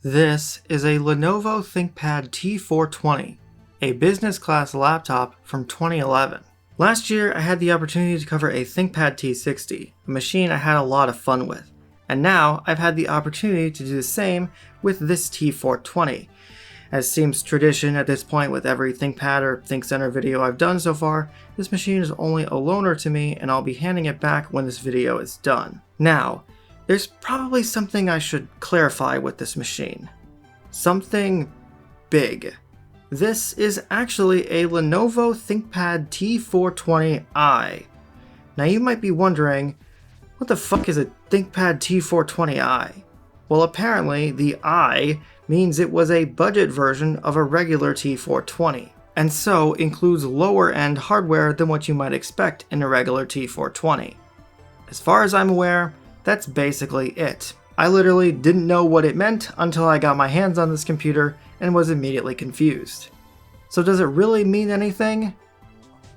This is a Lenovo ThinkPad T420, a business class laptop from 2011. Last year I had the opportunity to cover a ThinkPad T60, a machine I had a lot of fun with, and now I've had the opportunity to do the same with this T420. As seems tradition at this point with every ThinkPad or ThinkCenter video I've done so far, this machine is only a loaner to me and I'll be handing it back when this video is done. Now, there's probably something I should clarify with this machine. Something big. This is actually a Lenovo ThinkPad T420i. Now you might be wondering, what the fuck is a ThinkPad T420i? Well, apparently the I means it was a budget version of a regular T420, and so includes lower end hardware than what you might expect in a regular T420. As far as I'm aware, that's basically it. I literally didn't know what it meant until I got my hands on this computer and was immediately confused. So does it really mean anything?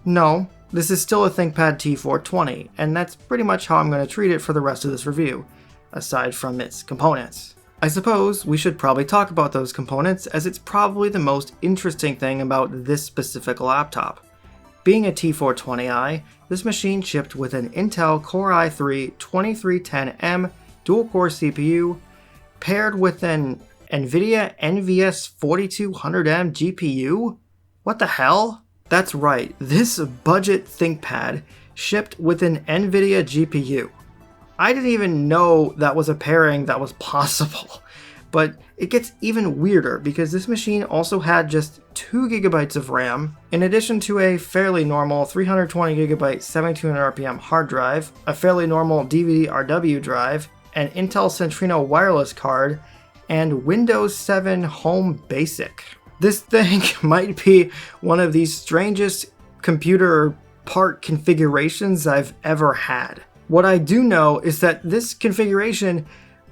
No, this is still a ThinkPad T420, and that's pretty much how I'm going to treat it for the rest of this review, aside from its components. I suppose we should probably talk about those components, as it's probably the most interesting thing about this specific laptop. Being a T420i, this machine shipped with an Intel Core i3-2310M dual-core CPU, paired with an NVIDIA NVS 4200M GPU? What the hell? That's right, this budget ThinkPad shipped with an NVIDIA GPU. I didn't even know that was a pairing that was possible. But it gets even weirder because this machine also had just 2 GB of RAM, in addition to a fairly normal 320 GB 7200 RPM hard drive, a fairly normal DVD-RW drive, an Intel Centrino wireless card, and Windows 7 Home Basic. This thing might be one of the strangest computer part configurations I've ever had. What I do know is that this configuration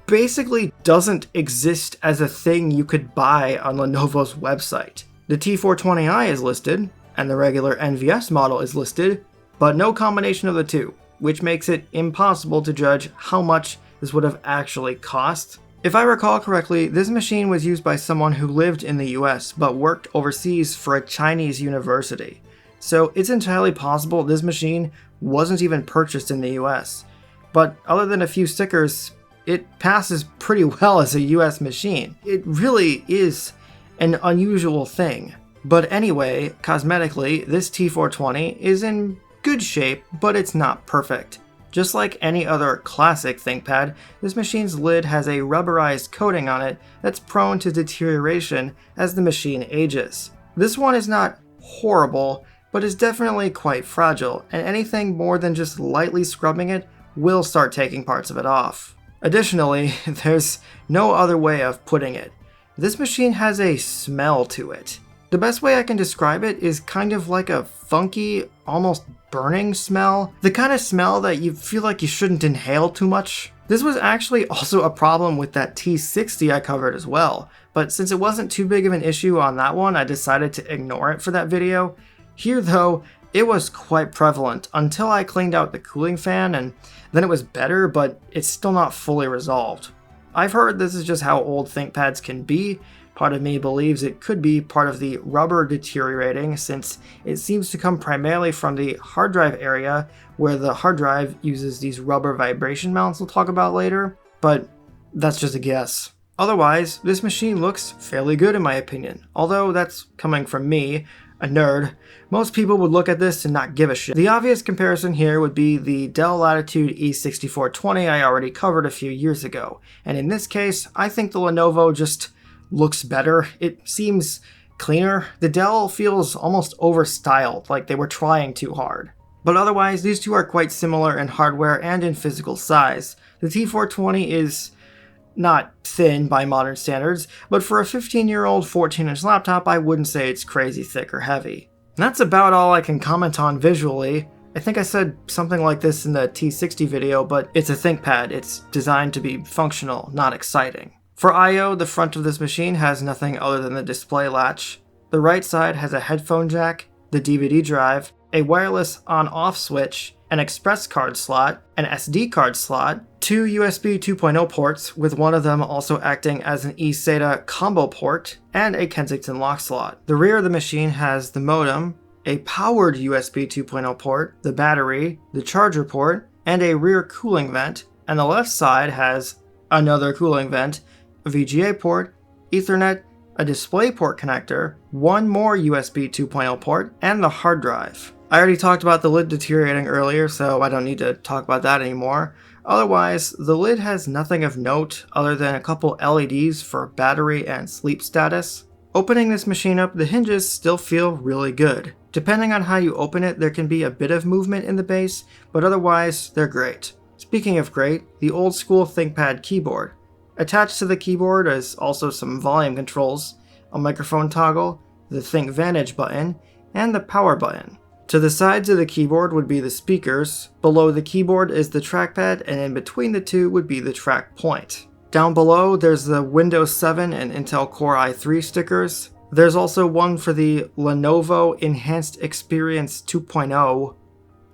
basically doesn't exist as a thing you could buy on Lenovo's website. The T420i is listed, and the regular NVS model is listed, but no combination of the two, which makes it impossible to judge how much this would have actually cost. If I recall correctly, this machine was used by someone who lived in the US but worked overseas for a Chinese university. So it's entirely possible this machine wasn't even purchased in the US. But other than a few stickers, it passes pretty well as a US machine. It really is an unusual thing. But anyway, cosmetically, this T420 is in good shape, but it's not perfect. Just like any other classic ThinkPad, this machine's lid has a rubberized coating on it that's prone to deterioration as the machine ages. This one is not horrible, but is definitely quite fragile, and anything more than just lightly scrubbing it will start taking parts of it off. Additionally, there's no other way of putting it. This machine has a smell to it. The best way I can describe it is kind of like a funky, almost burning smell. The kind of smell that you feel like you shouldn't inhale too much. This was actually also a problem with that T60 I covered as well, but since it wasn't too big of an issue on that one, I decided to ignore it for that video. Here though, it was quite prevalent until I cleaned out the cooling fan, and then it was better, but it's still not fully resolved. I've heard this is just how old ThinkPads can be. Part of me believes it could be part of the rubber deteriorating, since it seems to come primarily from the hard drive area, where the hard drive uses these rubber vibration mounts we'll talk about later, but that's just a guess. Otherwise, this machine looks fairly good in my opinion, although that's coming from me, a nerd. Most people would look at this and not give a shit. The obvious comparison here would be the Dell Latitude E6420 I already covered a few years ago, and in this case, I think the Lenovo just looks better. It seems cleaner. The Dell feels almost overstyled, like they were trying too hard. But otherwise, these two are quite similar in hardware and in physical size. The T420 is not thin by modern standards, but for a 15-year-old 14-inch laptop, I wouldn't say it's crazy thick or heavy. And that's about all I can comment on visually. I think I said something like this in the T60 video, but it's a ThinkPad. It's designed to be functional, not exciting. For I/O, the front of this machine has nothing other than the display latch. The right side has a headphone jack, the DVD drive, a wireless on-off switch, an express card slot, an SD card slot, 2 USB 2.0 ports, with one of them also acting as an eSATA combo port, and a Kensington lock slot. The rear of the machine has the modem, a powered USB 2.0 port, the battery, the charger port, and a rear cooling vent, and the left side has another cooling vent, a VGA port, Ethernet, a DisplayPort connector, one more USB 2.0 port, and the hard drive. I already talked about the lid deteriorating earlier, so I don't need to talk about that anymore. Otherwise, the lid has nothing of note other than a couple LEDs for battery and sleep status. Opening this machine up, the hinges still feel really good. Depending on how you open it, there can be a bit of movement in the base, but otherwise, they're great. Speaking of great, the old school ThinkPad keyboard. Attached to the keyboard is also some volume controls, a microphone toggle, the ThinkVantage button, and the power button. To the sides of the keyboard would be the speakers, below the keyboard is the trackpad, and in between the two would be the track point. Down below, there's the Windows 7 and Intel Core i3 stickers. There's also one for the Lenovo Enhanced Experience 2.0,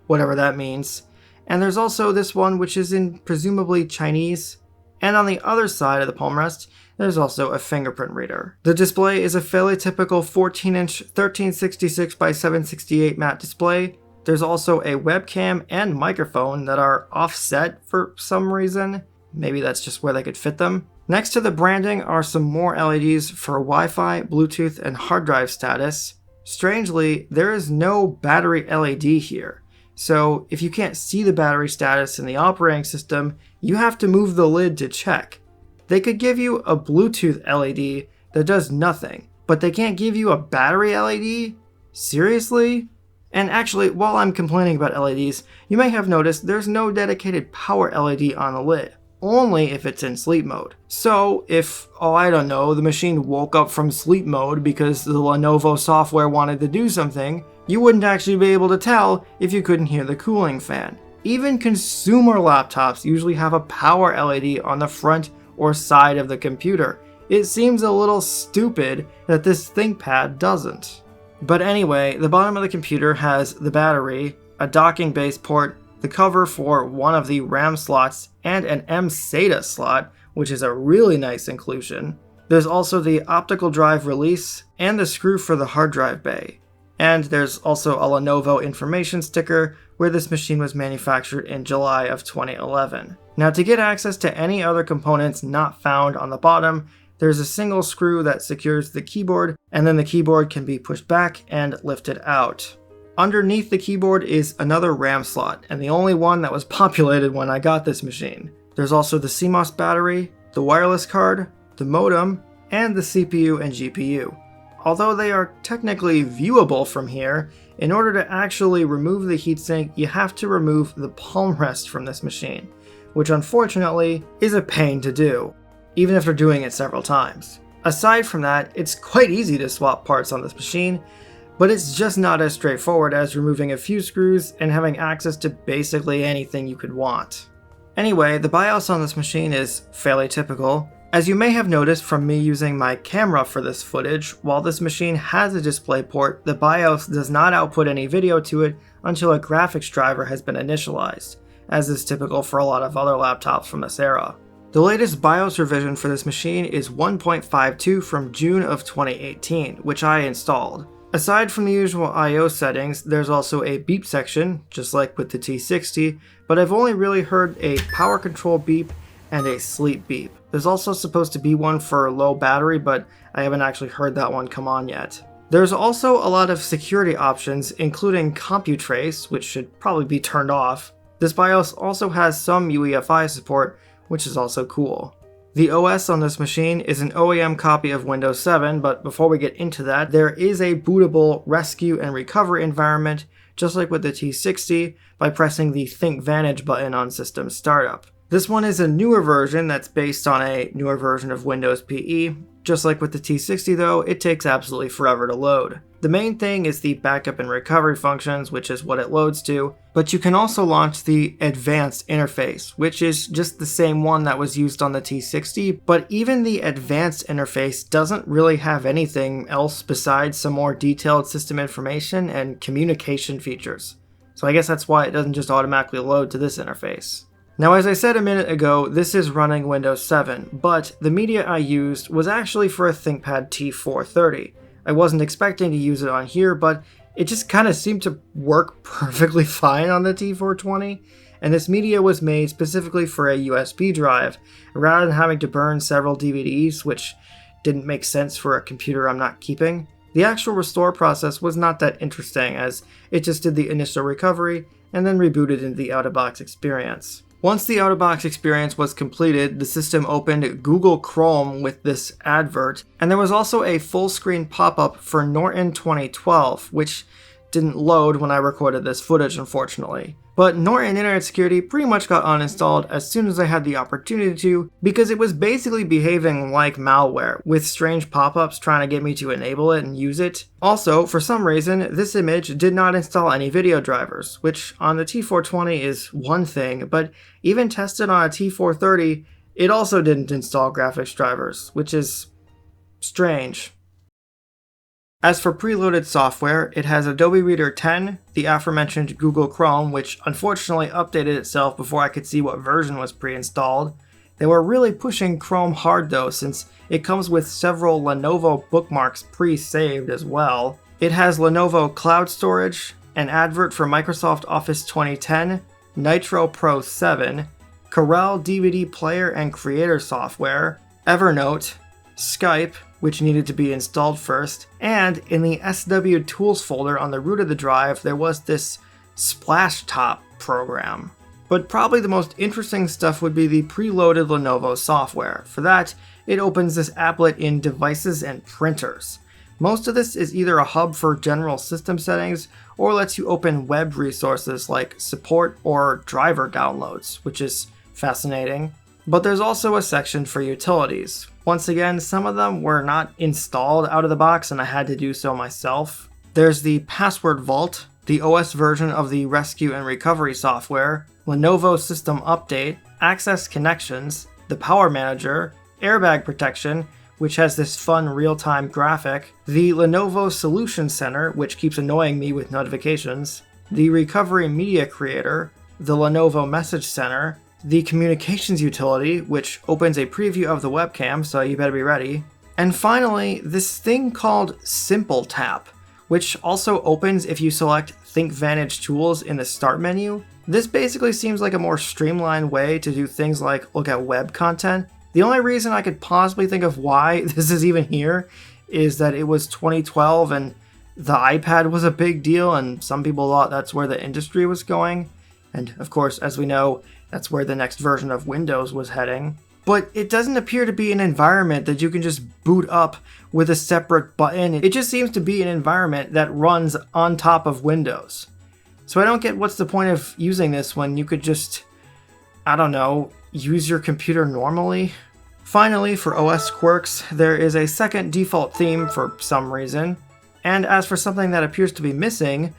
whatever that means. And there's also this one which is in presumably Chinese. And on the other side of the palm rest, there's also a fingerprint reader. The display is a fairly typical 14-inch 1366 by 768 matte display. There's also a webcam and microphone that are offset for some reason. Maybe that's just where they could fit them. Next to the branding are some more LEDs for Wi-Fi, Bluetooth, and hard drive status. Strangely, there is no battery LED here. So if you can't see the battery status in the operating system, you have to move the lid to check. They could give you a Bluetooth LED that does nothing, but they can't give you a battery LED? Seriously? And actually, while I'm complaining about LEDs, you may have noticed there's no dedicated power LED on the lid, only if it's in sleep mode. So if, I don't know, the machine woke up from sleep mode because the Lenovo software wanted to do something, you wouldn't actually be able to tell if you couldn't hear the cooling fan. Even consumer laptops usually have a power LED on the front or side of the computer. It seems a little stupid that this ThinkPad doesn't. But anyway, the bottom of the computer has the battery, a docking base port, the cover for one of the RAM slots, and an mSATA slot, which is a really nice inclusion. There's also the optical drive release and the screw for the hard drive bay. And there's also a Lenovo information sticker where this machine was manufactured in July of 2011. Now, to get access to any other components not found on the bottom, there's a single screw that secures the keyboard, and then the keyboard can be pushed back and lifted out. Underneath the keyboard is another RAM slot, and the only one that was populated when I got this machine. There's also the CMOS battery, the wireless card, the modem, and the CPU and GPU. Although they are technically viewable from here, in order to actually remove the heatsink, you have to remove the palm rest from this machine, which unfortunately is a pain to do, even after doing it several times. Aside from that, it's quite easy to swap parts on this machine, but it's just not as straightforward as removing a few screws and having access to basically anything you could want. Anyway, the BIOS on this machine is fairly typical. As you may have noticed from me using my camera for this footage, while this machine has a display port, the BIOS does not output any video to it until a graphics driver has been initialized, as is typical for a lot of other laptops from this era. The latest BIOS revision for this machine is 1.52 from June of 2018, which I installed. Aside from the usual I/O settings, there's also a beep section, just like with the T60, but I've only really heard a power control beep and a sleep beep. There's also supposed to be one for low battery, but I haven't actually heard that one come on yet. There's also a lot of security options, including CompuTrace, which should probably be turned off. This BIOS also has some UEFI support, which is also cool. The OS on this machine is an OEM copy of Windows 7, but before we get into that, there is a bootable rescue and recovery environment, just like with the T60, by pressing the ThinkVantage button on system startup. This one is a newer version that's based on a newer version of Windows PE. Just like with the T60 though, it takes absolutely forever to load. The main thing is the backup and recovery functions, which is what it loads to, but you can also launch the advanced interface, which is just the same one that was used on the T60, but even the advanced interface doesn't really have anything else besides some more detailed system information and communication features. so I guess that's why it doesn't just automatically load to this interface. Now, as I said a minute ago, this is running Windows 7, but the media I used was actually for a ThinkPad T430. I wasn't expecting to use it on here, but it just kind of seemed to work perfectly fine on the T420, and this media was made specifically for a USB drive, rather than having to burn several DVDs, which didn't make sense for a computer I'm not keeping. The actual restore process was not that interesting, as it just did the initial recovery and then rebooted into the out-of-box experience. Once the out-of-box experience was completed, the system opened Google Chrome with this advert, and there was also a full-screen pop-up for Norton 2012, which didn't load when I recorded this footage, unfortunately. But Norton Internet Security pretty much got uninstalled as soon as I had the opportunity to, because it was basically behaving like malware, with strange pop-ups trying to get me to enable it and use it. Also, for some reason, this image did not install any video drivers, which on the T420 is one thing, but even tested on a T430, it also didn't install graphics drivers, which is strange. As for preloaded software, it has Adobe Reader 10, the aforementioned Google Chrome, which unfortunately updated itself before I could see what version was pre-installed. They were really pushing Chrome hard though, since it comes with several Lenovo bookmarks pre-saved as well. It has Lenovo Cloud Storage, an advert for Microsoft Office 2010, Nitro Pro 7, Corel DVD player and creator software, Evernote, Skype, which needed to be installed first, and in the SW Tools folder on the root of the drive, there was this Splashtop program. But probably the most interesting stuff would be the preloaded Lenovo software. For that, it opens this applet in Devices and Printers. Most of this is either a hub for general system settings, or lets you open web resources like support or driver downloads, which is fascinating. But there's also a section for utilities. Once again, some of them were not installed out of the box and I had to do so myself. There's the Password Vault, the OS version of the Rescue and Recovery software, Lenovo System Update, Access Connections, the Power Manager, Airbag Protection, which has this fun real-time graphic, the Lenovo Solution Center, which keeps annoying me with notifications, the Recovery Media Creator, the Lenovo Message Center, the Communications utility, which opens a preview of the webcam, so you better be ready. And finally, this thing called Simple Tap, which also opens if you select ThinkVantage Tools in the Start menu. This basically seems like a more streamlined way to do things like look at web content. The only reason I could possibly think of why this is even here is that it was 2012 and the iPad was a big deal and some people thought that's where the industry was going. And of course, as we know, that's where the next version of Windows was heading. But it doesn't appear to be an environment that you can just boot up with a separate button. It just seems to be an environment that runs on top of Windows. So I don't get what's the point of using this when you could just, I don't know, use your computer normally. Finally, for OS quirks, there is a second default theme for some reason. And as for something that appears to be missing,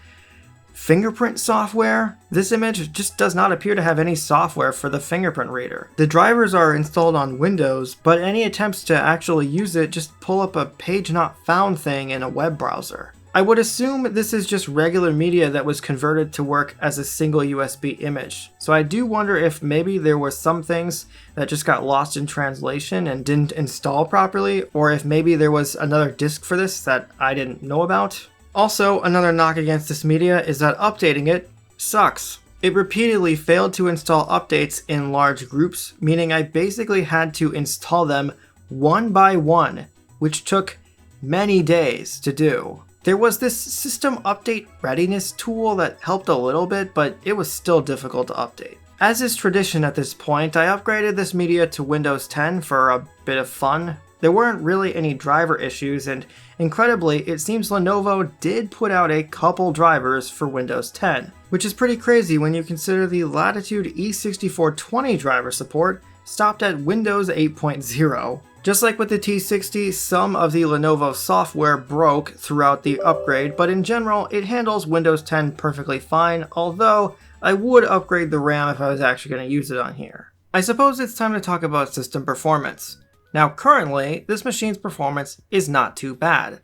fingerprint software? This image just does not appear to have any software for the fingerprint reader. The drivers are installed on Windows, but any attempts to actually use it just pull up a page not found thing in a web browser. I would assume this is just regular media that was converted to work as a single USB image. So I do wonder if maybe there were some things that just got lost in translation and didn't install properly, or if maybe there was another disk for this that I didn't know about. Also, another knock against this media is that updating it sucks. It repeatedly failed to install updates in large groups, meaning I basically had to install them one by one, which took many days to do. There was this system update readiness tool that helped a little bit, but it was still difficult to update. As is tradition at this point, I upgraded this media to Windows 10 for a bit of fun. There weren't really any driver issues, and incredibly, it seems Lenovo did put out a couple drivers for Windows 10, which is pretty crazy when you consider the Latitude E6420 driver support stopped at Windows 8.0. Just like with the T60, some of the Lenovo software broke throughout the upgrade, but in general, it handles Windows 10 perfectly fine, although I would upgrade the RAM if I was actually going to use it on here. I suppose it's time to talk about system performance. Now currently, this machine's performance is not too bad.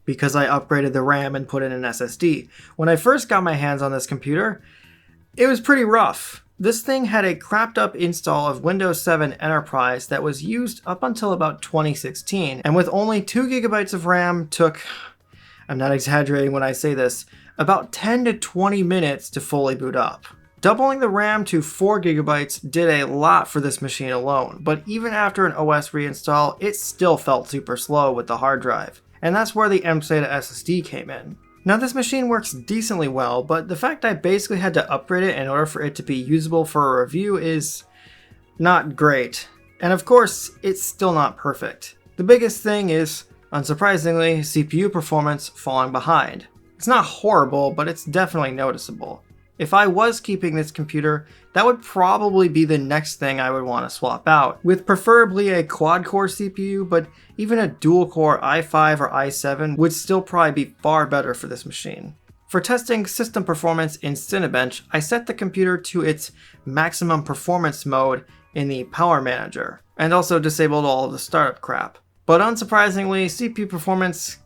because I upgraded the RAM and put in an SSD. When I first got my hands on this computer, it was pretty rough. This thing had a crapped up install of Windows 7 Enterprise that was used up until about 2016, and with only 2 gigabytes of RAM took, I'm not exaggerating when I say this, about 10 to 20 minutes to fully boot up. Doubling the RAM to 4 gigabytes did a lot for this machine alone, but even after an OS reinstall, it still felt super slow with the hard drive. And that's where the mSATA SSD came in. Now this machine works decently well, but the fact I basically had to upgrade it in order for it to be usable for a review is not great. And of course, it's still not perfect. The biggest thing is, unsurprisingly, CPU performance falling behind. It's not horrible, but it's definitely noticeable. If I was keeping this computer, that would probably be the next thing I would want to swap out, with preferably a quad-core CPU, but even a dual-core i5 or i7 would still probably be far better for this machine. For testing system performance in Cinebench, I set the computer to its maximum performance mode in the Power Manager, and also disabled all of the startup crap. But unsurprisingly, CPU performance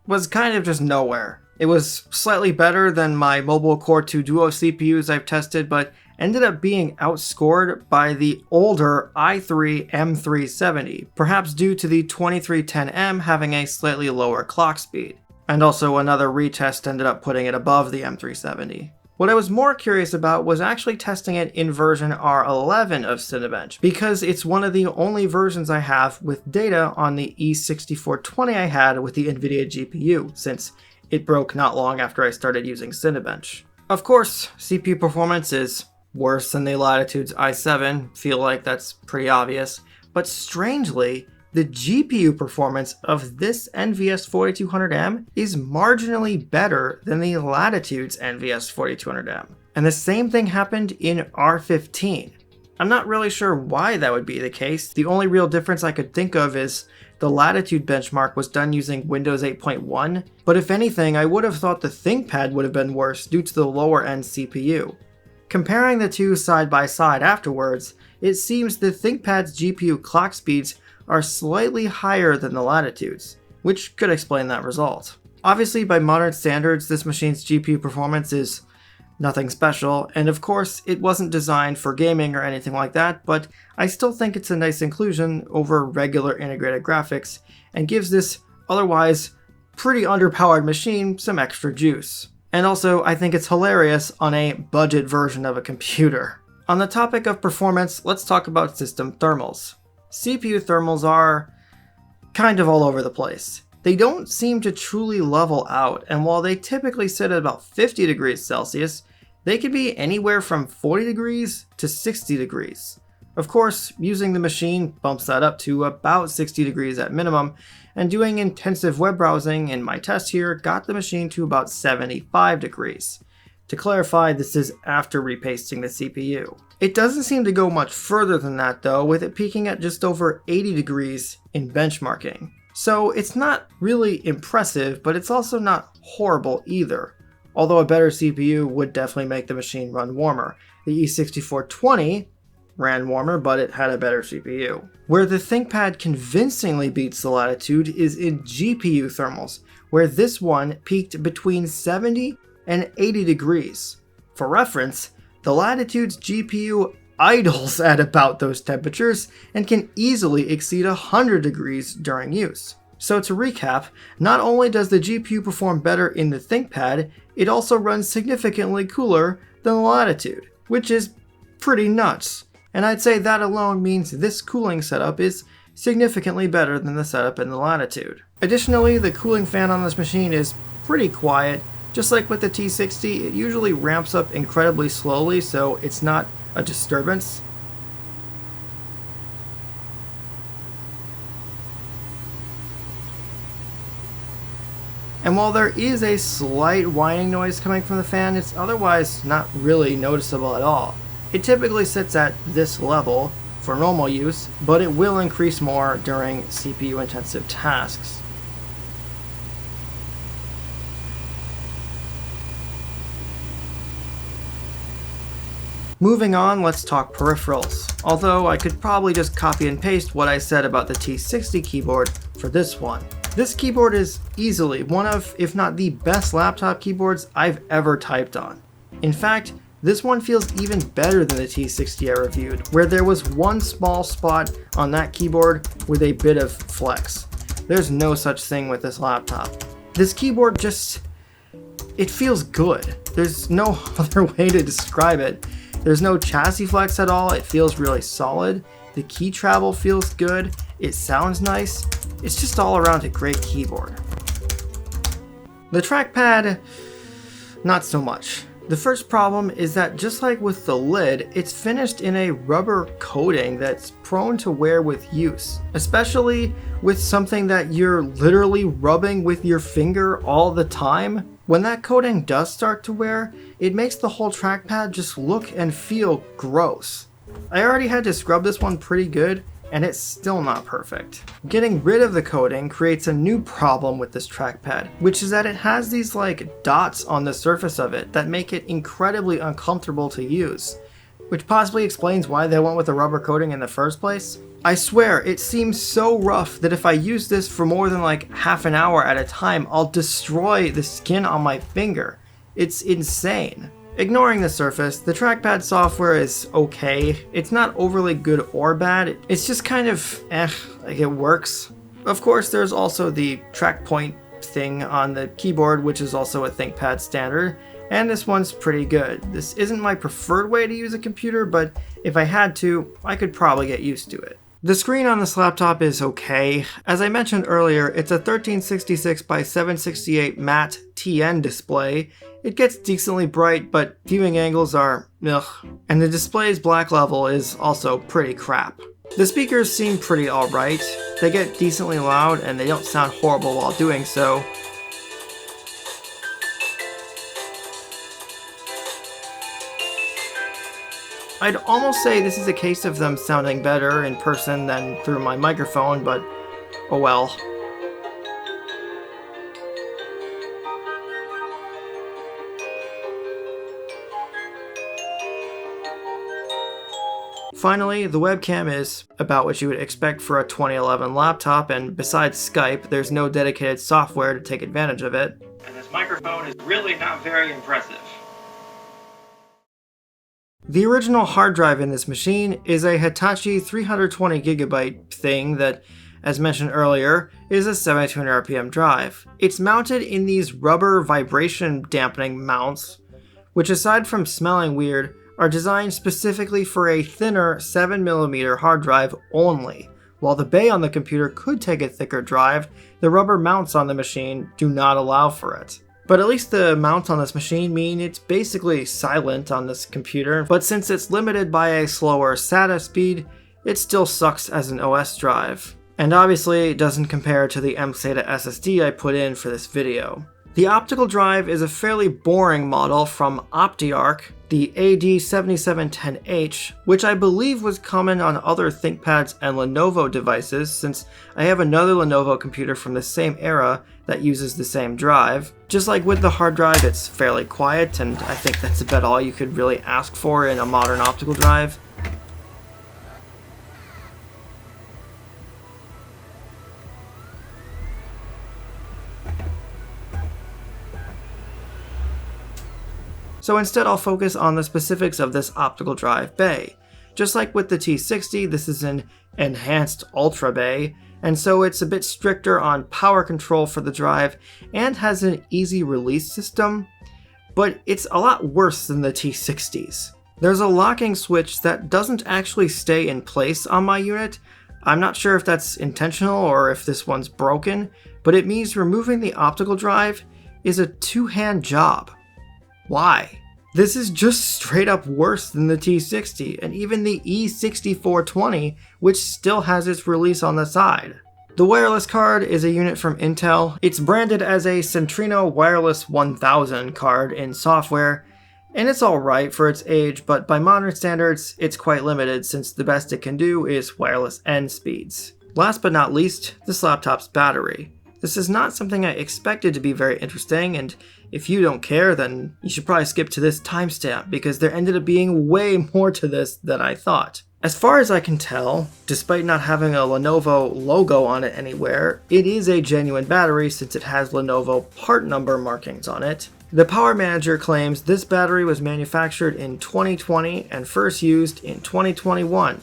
was kind of just nowhere. It was slightly better than my mobile Core 2 Duo CPUs I've tested, but ended up being outscored by the older i3 M370, perhaps due to the 2310M having a slightly lower clock speed. And also another retest ended up putting it above the M370. What I was more curious about was actually testing it in version R11 of Cinebench, because it's one of the only versions I have with data on the E6420 I had with the NVIDIA GPU, since it broke not long after I started using Cinebench. Of course, CPU performance is worse than the Latitude's i7, feel like that's pretty obvious, but strangely, the GPU performance of this NVS 4200M is marginally better than the Latitude's NVS 4200M. And the same thing happened in R15. I'm not really sure why that would be the case. The only real difference I could think of is the Latitude benchmark was done using Windows 8.1, but if anything, I would have thought the ThinkPad would have been worse due to the lower end CPU. Comparing the two side by side afterwards, it seems the ThinkPad's GPU clock speeds are slightly higher than the Latitude's, which could explain that result. Obviously, by modern standards, this machine's GPU performance is nothing special, and of course, it wasn't designed for gaming or anything like that, but I still think it's a nice inclusion over regular integrated graphics, and gives this otherwise pretty underpowered machine some extra juice. And also, I think it's hilarious on a budget version of a computer. On the topic of performance, let's talk about system thermals. CPU thermals are kind of all over the place. They don't seem to truly level out, and while they typically sit at about 50 degrees Celsius, they can be anywhere from 40 degrees to 60 degrees. Of course, using the machine bumps that up to about 60 degrees at minimum, and doing intensive web browsing in my test here got the machine to about 75 degrees. To clarify, this is after repasting the CPU. It doesn't seem to go much further than that though, with it peaking at just over 80 degrees in benchmarking. So it's not really impressive, but it's also not horrible either. Although a better CPU would definitely make the machine run warmer. The E6420 ran warmer, but it had a better CPU. Where the ThinkPad convincingly beats the Latitude is in GPU thermals, where this one peaked between 70 and 80 degrees. For reference, the Latitude's GPU idles at about those temperatures and can easily exceed 100 degrees during use. So to recap, not only does the GPU perform better in the ThinkPad, it also runs significantly cooler than the Latitude, which is pretty nuts. And I'd say that alone means this cooling setup is significantly better than the setup in the Latitude. Additionally, the cooling fan on this machine is pretty quiet. Just like with the T60, it usually ramps up incredibly slowly, so it's not a disturbance. And while there is a slight whining noise coming from the fan, it's otherwise not really noticeable at all. It typically sits at this level for normal use, but it will increase more during CPU intensive tasks. Moving on, let's talk peripherals. Although I could probably just copy and paste what I said about the T60 keyboard for this one. This keyboard is easily one of, if not the best laptop keyboards I've ever typed on. In fact, this one feels even better than the T60 I reviewed, where there was one small spot on that keyboard with a bit of flex. There's no such thing with this laptop. This keyboard it feels good. There's no other way to describe it. There's no chassis flex at all. It feels really solid. The key travel feels good. It sounds nice. It's just all around a great keyboard. The trackpad, not so much. The first problem is that just like with the lid, it's finished in a rubber coating that's prone to wear with use, especially with something that you're literally rubbing with your finger all the time. When that coating does start to wear, it makes the whole trackpad just look and feel gross. I already had to scrub this one pretty good, and it's still not perfect. Getting rid of the coating creates a new problem with this trackpad, which is that it has these like dots on the surface of it that make it incredibly uncomfortable to use, which possibly explains why they went with a rubber coating in the first place. I swear, it seems so rough that if I use this for more than like half an hour at a time, I'll destroy the skin on my finger. It's insane. Ignoring the surface, the trackpad software is okay. It's not overly good or bad. It's just kind of like it works. Of course, there's also the track point thing on the keyboard, which is also a ThinkPad standard, and this one's pretty good. This isn't my preferred way to use a computer, but if I had to, I could probably get used to it. The screen on this laptop is okay. As I mentioned earlier, it's a 1366 by 768 matte TN display. It gets decently bright, but viewing angles are ugh. And the display's black level is also pretty crap. The speakers seem pretty alright. They get decently loud and they don't sound horrible while doing so. I'd almost say this is a case of them sounding better in person than through my microphone, but oh well. Finally, the webcam is about what you would expect for a 2011 laptop, and besides Skype, there's no dedicated software to take advantage of it. And this microphone is really not very impressive. The original hard drive in this machine is a Hitachi 320GB thing that, as mentioned earlier, is a 7200 RPM drive. It's mounted in these rubber vibration dampening mounts, which aside from smelling weird, are designed specifically for a thinner 7mm hard drive only. While the bay on the computer could take a thicker drive, the rubber mounts on the machine do not allow for it. But at least the mounts on this machine mean it's basically silent on this computer, but since it's limited by a slower SATA speed, it still sucks as an OS drive. And obviously it doesn't compare to the mSATA SSD I put in for this video. The optical drive is a fairly boring model from OptiArc, the AD7710H, which I believe was common on other ThinkPads and Lenovo devices, since I have another Lenovo computer from the same era that uses the same drive. Just like with the hard drive, it's fairly quiet, and I think that's about all you could really ask for in a modern optical drive. So instead I'll focus on the specifics of this optical drive bay. Just like with the T60, this is an enhanced Ultra bay, and so it's a bit stricter on power control for the drive and has an easy release system, but it's a lot worse than the T60's. There's a locking switch that doesn't actually stay in place on my unit. I'm not sure if that's intentional or if this one's broken, but it means removing the optical drive is a two-hand job. Why? This is just straight up worse than the T60 and even the E6420, which still has its release on the side. The wireless card is a unit from Intel. It's branded as a Centrino Wireless 1000 card in software, and it's alright for its age, but by modern standards, it's quite limited since the best it can do is wireless N speeds. Last but not least, this laptop's battery. This is not something I expected to be very interesting, and if you don't care, then you should probably skip to this timestamp because there ended up being way more to this than I thought. As far as I can tell, despite not having a Lenovo logo on it anywhere, it is a genuine battery since it has Lenovo part number markings on it. The Power Manager claims this battery was manufactured in 2020 and first used in 2021.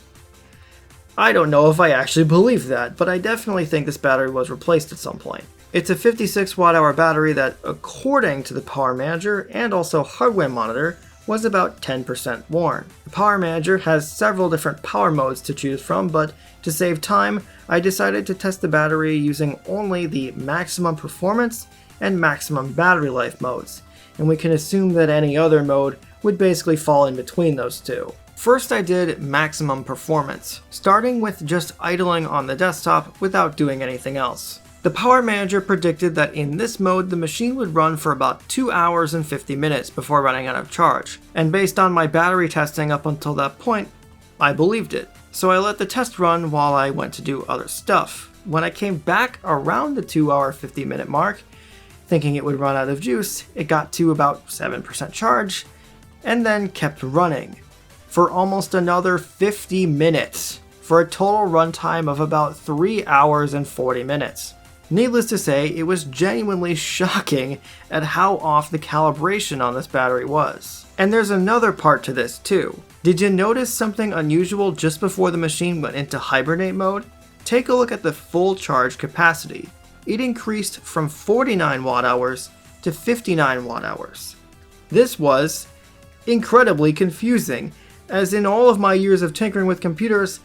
I don't know if I actually believe that, but I definitely think this battery was replaced at some point. It's a 56 watt-hour battery that, according to the Power Manager and also Hardware Monitor, was about 10% worn. The Power Manager has several different power modes to choose from, but to save time, I decided to test the battery using only the maximum performance and maximum battery life modes, and we can assume that any other mode would basically fall in between those two. First I did maximum performance, starting with just idling on the desktop without doing anything else. The Power Manager predicted that in this mode the machine would run for about 2 hours and 50 minutes before running out of charge, and based on my battery testing up until that point, I believed it. So I let the test run while I went to do other stuff. When I came back around the 2 hour 50 minute mark, thinking it would run out of juice, it got to about 7% charge, and then kept running for almost another 50 minutes, for a total runtime of about 3 hours and 40 minutes. Needless to say, it was genuinely shocking at how off the calibration on this battery was. And there's another part to this too. Did you notice something unusual just before the machine went into hibernate mode? Take a look at the full charge capacity. It increased from 49 watt hours to 59 watt hours. This was incredibly confusing, as in all of my years of tinkering with computers,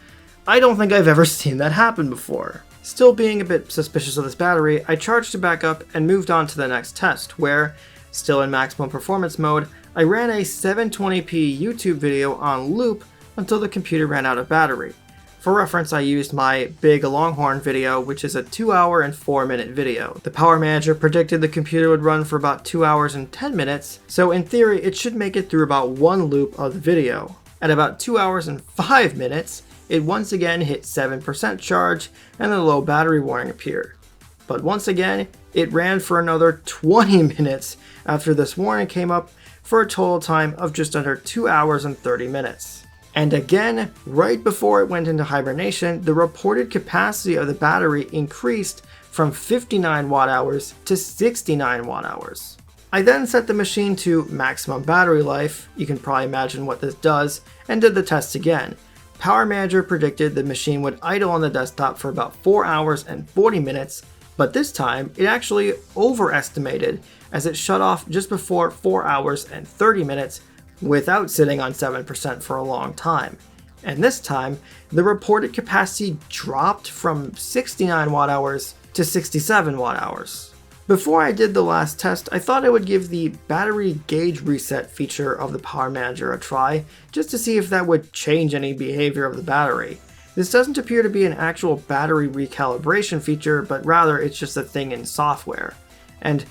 I don't think I've ever seen that happen before. Still being a bit suspicious of this battery, I charged it back up and moved on to the next test, where, still in maximum performance mode, I ran a 720p YouTube video on loop until the computer ran out of battery. For reference, I used my Big Longhorn video, which is a 2 hour and 4 minute video. The Power Manager predicted the computer would run for about 2 hours and 10 minutes, so in theory it should make it through about one loop of the video. At about 2 hours and 5 minutes, it once again hit 7% charge and a low battery warning appeared. But once again, it ran for another 20 minutes after this warning came up, for a total time of just under 2 hours and 30 minutes. And again, right before it went into hibernation, the reported capacity of the battery increased from 59 watt hours to 69 watt hours. I then set the machine to maximum battery life, you can probably imagine what this does, and did the test again. Power Manager predicted the machine would idle on the desktop for about 4 hours and 40 minutes, but this time it actually overestimated as it shut off just before 4 hours and 30 minutes without sitting on 7% for a long time. And this time, the reported capacity dropped from 69 watt hours to 67 watt hours. Before I did the last test, I thought I would give the battery gauge reset feature of the Power Manager a try, just to see if that would change any behavior of the battery. This doesn't appear to be an actual battery recalibration feature, but rather it's just a thing in software. And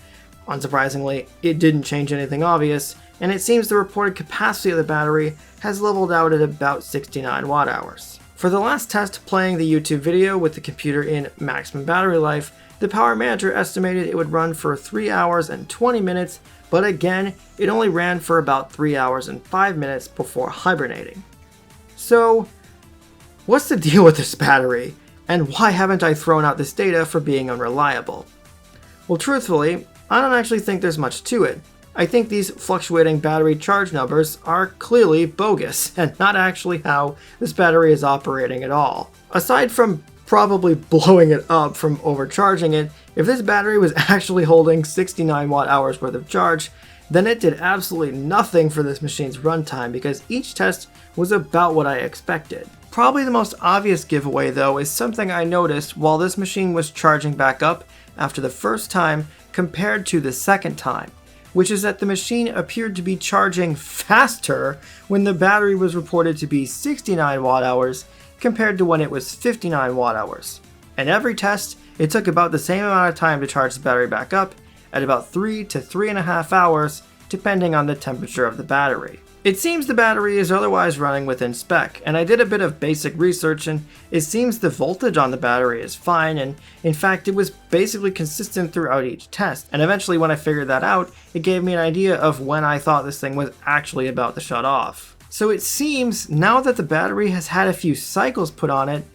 unsurprisingly, it didn't change anything obvious, and it seems the reported capacity of the battery has leveled out at about 69 watt hours. For the last test playing the YouTube video with the computer in maximum battery life, the Power Manager estimated it would run for 3 hours and 20 minutes, but again, it only ran for about 3 hours and 5 minutes before hibernating. So, what's the deal with this battery, and why haven't I thrown out this data for being unreliable? Well, truthfully, I don't actually think there's much to it. I think these fluctuating battery charge numbers are clearly bogus, and not actually how this battery is operating at all. Aside from probably blowing it up from overcharging it, if this battery was actually holding 69 watt hours worth of charge, then it did absolutely nothing for this machine's runtime because each test was about what I expected. Probably the most obvious giveaway though is something I noticed while this machine was charging back up after the first time compared to the second time, which is that the machine appeared to be charging faster when the battery was reported to be 69 watt hours compared to when it was 59 watt hours. And every test, it took about the same amount of time to charge the battery back up, at about 3 to 3.5 hours, depending on the temperature of the battery. It seems the battery is otherwise running within spec, and I did a bit of basic research and it seems the voltage on the battery is fine, and in fact it was basically consistent throughout each test, and eventually when I figured that out, it gave me an idea of when I thought this thing was actually about to shut off. So it seems now that the battery has had a few cycles put on it,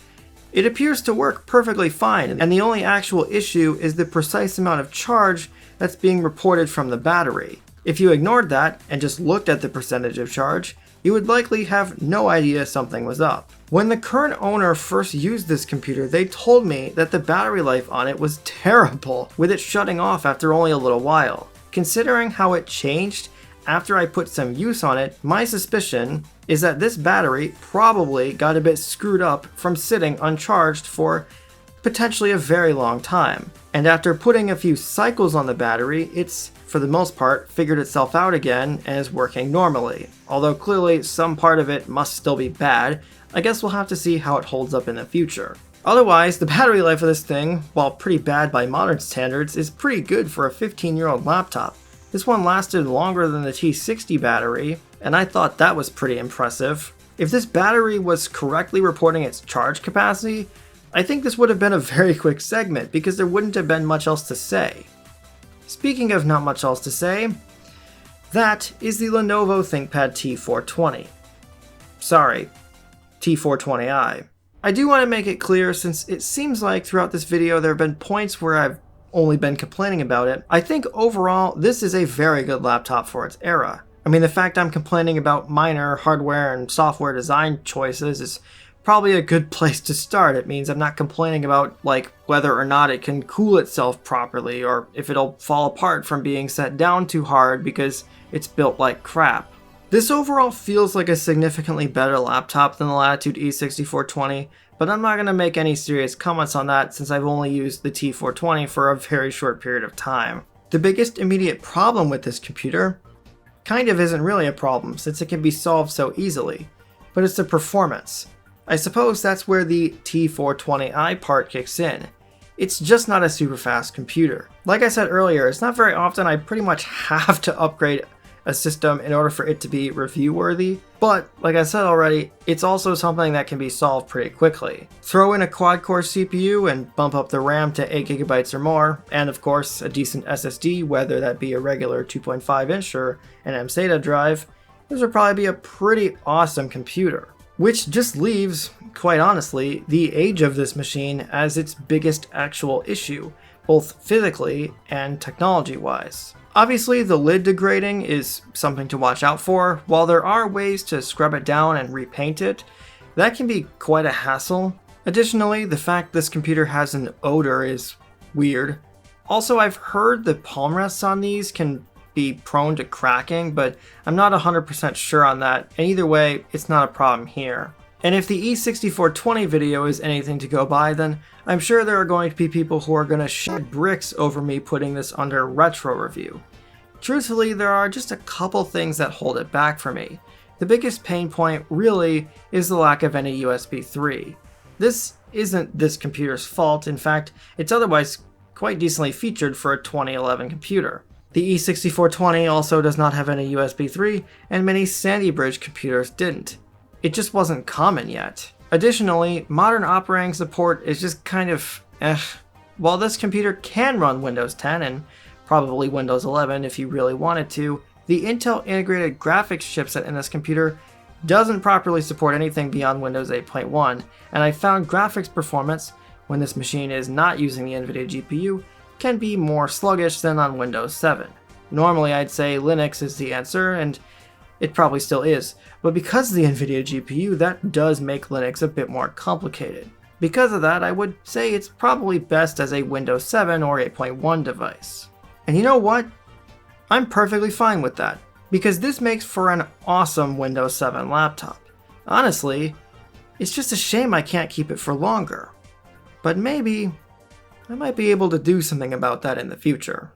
it appears to work perfectly fine, and the only actual issue is the precise amount of charge that's being reported from the battery. If you ignored that and just looked at the percentage of charge, you would likely have no idea something was up. When the current owner first used this computer, they told me that the battery life on it was terrible, with it shutting off after only a little while. Considering how it changed after I put some use on it, my suspicion is that this battery probably got a bit screwed up from sitting uncharged for potentially a very long time. And after putting a few cycles on the battery, it's, for the most part, figured itself out again and is working normally. Although clearly some part of it must still be bad, I guess we'll have to see how it holds up in the future. Otherwise, the battery life of this thing, while pretty bad by modern standards, is pretty good for a 15-year-old laptop. This one lasted longer than the T60 battery, and I thought that was pretty impressive. If this battery was correctly reporting its charge capacity, I think this would have been a very quick segment because there wouldn't have been much else to say. Speaking of not much else to say, that is the Lenovo ThinkPad T420. Sorry, T420i. I do want to make it clear, since it seems like throughout this video there have been points where I've only been complaining about it, I think overall this is a very good laptop for its era. I mean, the fact I'm complaining about minor hardware and software design choices is probably a good place to start. It means I'm not complaining about, like, whether or not it can cool itself properly, or if it'll fall apart from being set down too hard because it's built like crap. This overall feels like a significantly better laptop than the Latitude E6420, but I'm not going to make any serious comments on that since I've only used the T420 for a very short period of time. The biggest immediate problem with this computer kind of isn't really a problem since it can be solved so easily, but it's the performance. I suppose that's where the T420i part kicks in. It's just not a super fast computer. Like I said earlier, it's not very often I pretty much have to upgrade a system in order for it to be review worthy, but like I said already, it's also something that can be solved pretty quickly. Throw in a quad-core CPU and bump up the RAM to 8 GB or more, and of course a decent SSD, whether that be a regular 2.5 inch or an mSATA drive, this would probably be a pretty awesome computer. Which just leaves, quite honestly, the age of this machine as its biggest actual issue, both physically and technology-wise. Obviously, the lid degrading is something to watch out for. While there are ways to scrub it down and repaint it, that can be quite a hassle. Additionally, the fact this computer has an odor is weird. Also, I've heard the palm rests on these can be prone to cracking, but I'm not 100% sure on that, and either way, it's not a problem here. And if the E6420 video is anything to go by, then I'm sure there are going to be people who are going to shed bricks over me putting this under retro review. Truthfully, there are just a couple things that hold it back for me. The biggest pain point really is the lack of any USB 3. This isn't this computer's fault, in fact, it's otherwise quite decently featured for a 2011 computer. The E6420 also does not have any USB 3, and many Sandy Bridge computers didn't. It just wasn't common yet. Additionally, modern operating support is just kind of While this computer can run Windows 10 and probably Windows 11 if you really wanted to, the Intel integrated graphics chipset in this computer doesn't properly support anything beyond Windows 8.1, and I found graphics performance, when this machine is not using the NVIDIA GPU, can be more sluggish than on Windows 7. Normally I'd say Linux is the answer, and it probably still is, but because of the NVIDIA GPU, that does make Linux a bit more complicated. Because of that, I would say it's probably best as a Windows 7 or 8.1 device. And you know what? I'm perfectly fine with that, because this makes for an awesome Windows 7 laptop. Honestly, it's just a shame I can't keep it for longer. But maybe I might be able to do something about that in the future.